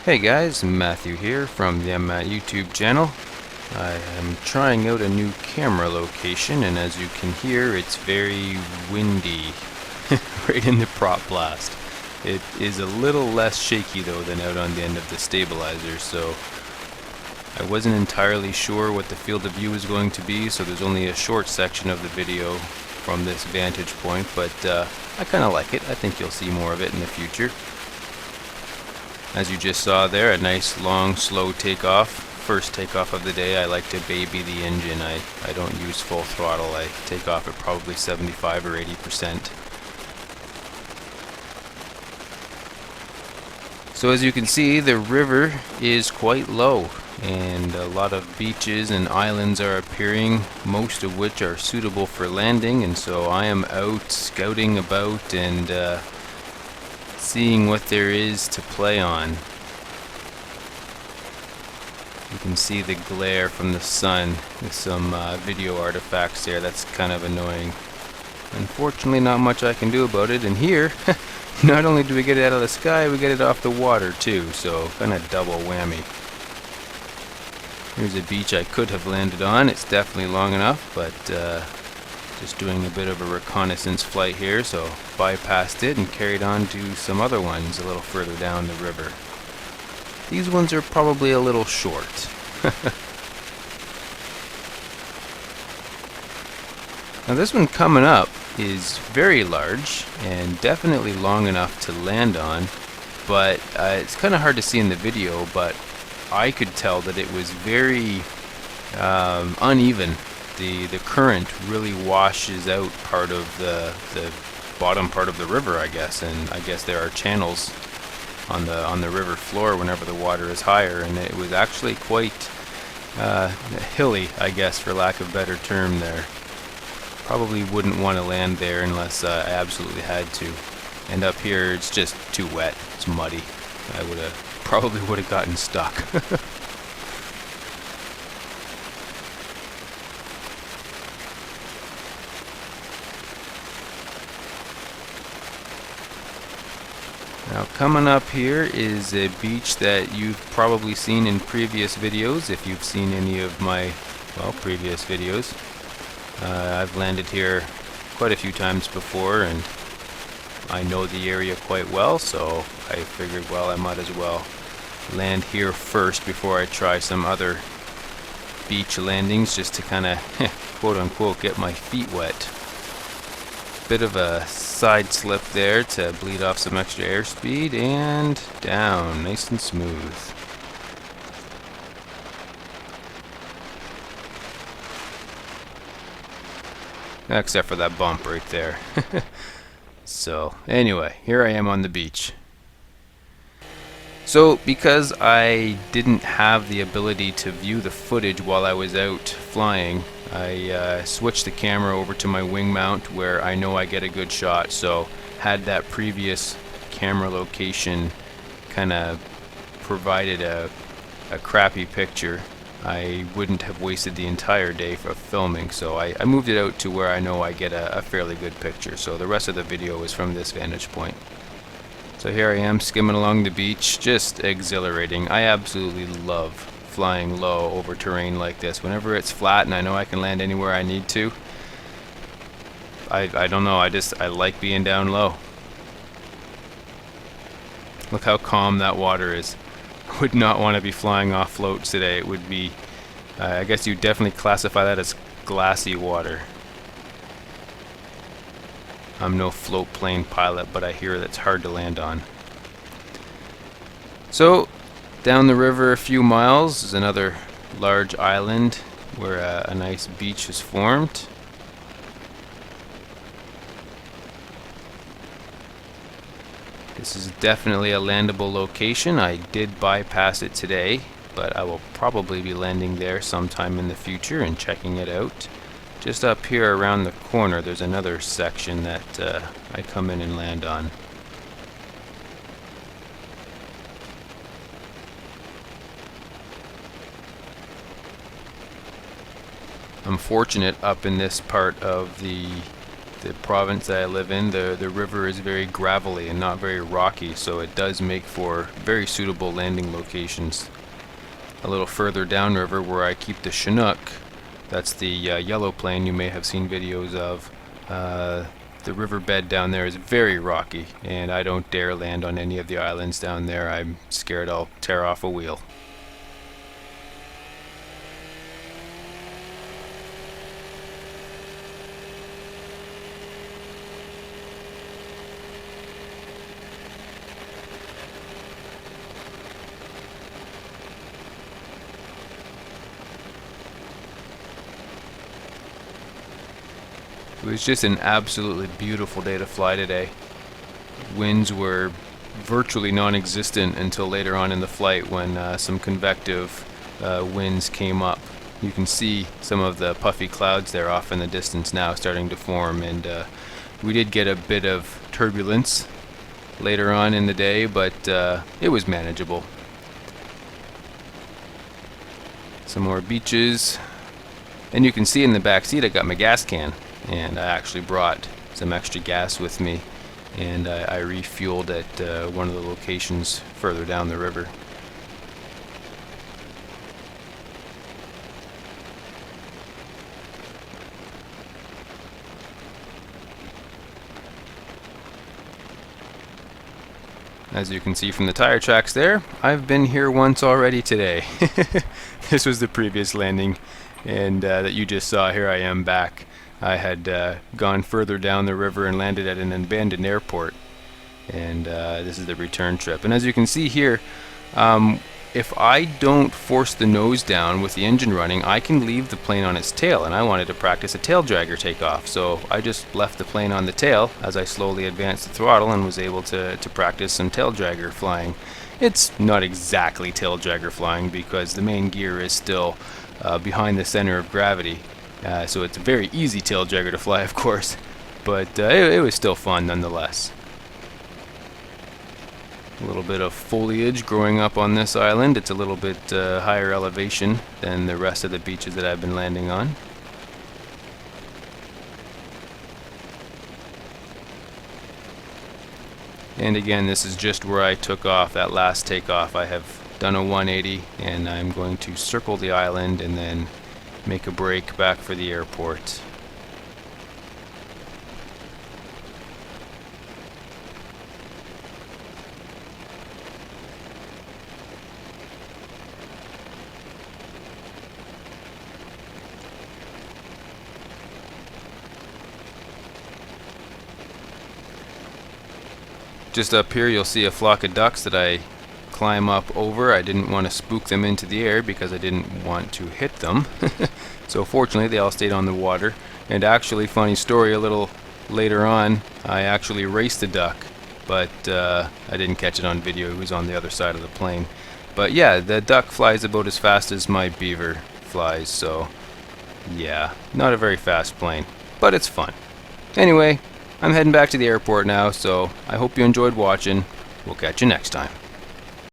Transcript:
Hey guys, Matthew here from the mmatt YouTube channel. I am trying out a new camera location, and as you can hear, it's very windy right in the prop blast. It is a little less shaky though than out on the end of the stabilizer, so I wasn't entirely sure what the field of view was going to be, so there's only a short section of the video from this vantage point, but I kind of like it. I think you'll see more of it in the future. As you just saw there, a nice long slow takeoff. First takeoff of the day. I like to baby the engine. I don't use full throttle. I take off at probably 75 or 80%. So as you can see, the river is quite low, and a lot of beaches and islands are appearing, most of which are suitable for landing, and so I am out scouting about and seeing what there is to play on. You can see the glare from the sun with some video artifacts there. That's kind of annoying. Unfortunately, not much I can do about it. And here, not only do we get it out of the sky, we get it off the water too, so kind of double whammy. Here's a beach I could have landed on. It's definitely long enough, but just doing a bit of a reconnaissance flight here, so bypassed it and carried on to some other ones a little further down the river. These ones are probably a little short. Now this one coming up is very large and definitely long enough to land on, but it's kind of hard to see in the video, but I could tell that it was very uneven. The current really washes out part of the bottom part of the river, I guess, and I guess there are channels on the river floor whenever the water is higher, and it was actually quite hilly, I guess, for lack of a better term there. Probably wouldn't want to land there unless I absolutely had to. And up here it's just too wet, it's muddy. I probably would have gotten stuck. Now coming up here is a beach that you've probably seen in previous videos, if you've seen any of my, well, previous videos. I've landed here quite a few times before, and I know the area quite well, so I figured, well, I might as well land here first before I try some other beach landings, just to kind of, quote-unquote, get my feet wet. Bit of a side slip there to bleed off some extra airspeed, and down, nice and smooth. Except for that bump right there. So anyway, here I am on the beach. So because I didn't have the ability to view the footage while I was out flying, I switched the camera over to my wing mount where I know I get a good shot. So had that previous camera location kind of provided a crappy picture, I wouldn't have wasted the entire day for filming. So I moved it out to where I know I get a fairly good picture. So the rest of the video is from this vantage point. So here I am skimming along the beach, just exhilarating. I absolutely love flying low over terrain like this. Whenever it's flat and I know I can land anywhere I need to, I don't know, I like being down low. Look how calm that water is. I would not want to be flying off floats today. It would be, I guess you'd definitely classify that as glassy water. I'm no float plane pilot, but I hear that's hard to land on. So, down the river a few miles is another large island where a nice beach is formed. This is definitely a landable location. I did bypass it today, but I will probably be landing there sometime in the future and checking it out. Just up here around the corner there's another section that I come in and land on. I'm fortunate up in this part of the the province that I live in, the river is very gravelly and not very rocky, so it does make for very suitable landing locations. A little further downriver where I keep the Chinook, that's the yellow plane you may have seen videos of. The riverbed down there is very rocky, and I don't dare land on any of the islands down there. I'm scared I'll tear off a wheel. It was just an absolutely beautiful day to fly today. Winds were virtually non-existent until later on in the flight when some convective winds came up. You can see some of the puffy clouds there off in the distance now starting to form, and we did get a bit of turbulence later on in the day, but it was manageable. Some more beaches, and you can see in the back seat I got my gas can. And I actually brought some extra gas with me, and I refueled at one of the locations further down the river. As you can see from the tire tracks there, I've been here once already today. This was the previous landing, and that you just saw. Here I am back. I had gone further down the river and landed at an abandoned airport, and this is the return trip. And as you can see here, if I don't force the nose down with the engine running, I can leave the plane on its tail, and I wanted to practice a tail dragger takeoff, so I just left the plane on the tail as I slowly advanced the throttle and was able to practice some tail dragger flying. It's not exactly tail dragger flying because the main gear is still behind the center of gravity. So it's a very easy tail dragger to fly, of course, but it was still fun nonetheless. A little bit of foliage growing up on this island. It's a little bit higher elevation than the rest of the beaches that I've been landing on. And again, this is just where I took off that last takeoff. I have done a 180, and I'm going to circle the island and then make a break back for the airport. Just up here you'll see a flock of ducks that I climb up over. I didn't want to spook them into the air because I didn't want to hit them. So fortunately they all stayed on the water. And actually, funny story, a little later on I actually raced a duck, but I didn't catch it on video. It was on the other side of the plane. But yeah, the duck flies about as fast as my Beaver flies, so yeah, not a very fast plane, but it's fun. Anyway, I'm heading back to the airport now, so I hope you enjoyed watching. We'll catch you next time.